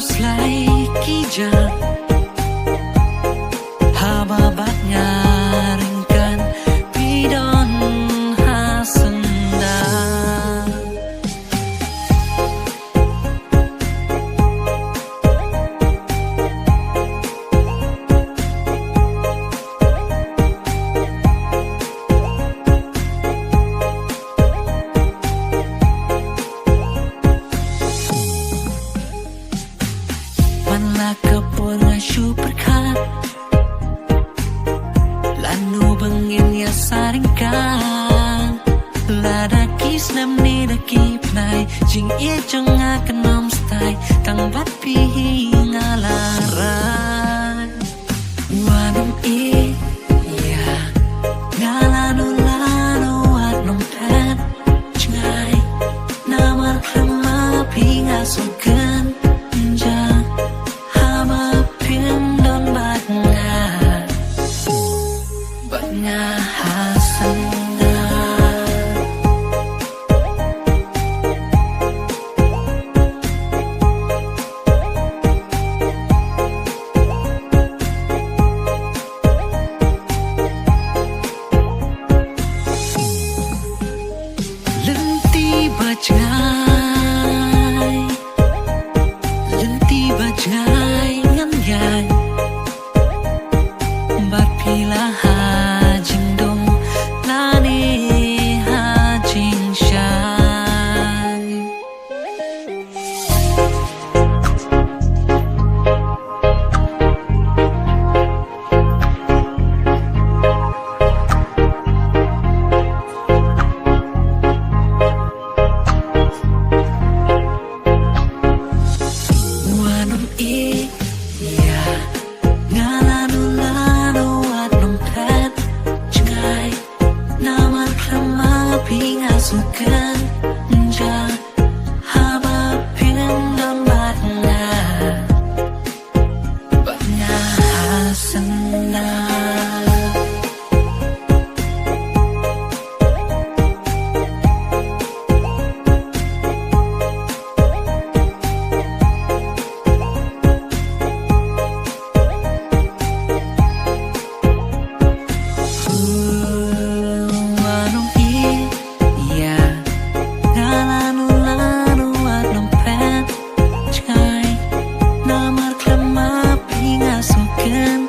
slay kijang hababat ngaringkan pidon hasenda kapur ngasu perkat lanu bengin ya saringkan lada kis nam ni da kip nai jing ia jonga kenom stai tang bat pihi ngalaran wanum i ya ngalanu lanu wat nom tat cengai namar krema pi ngasukan jang bajai ngam yai bat pila hajing dong lani hajing shai sukan ja haba pindon batna hasana again.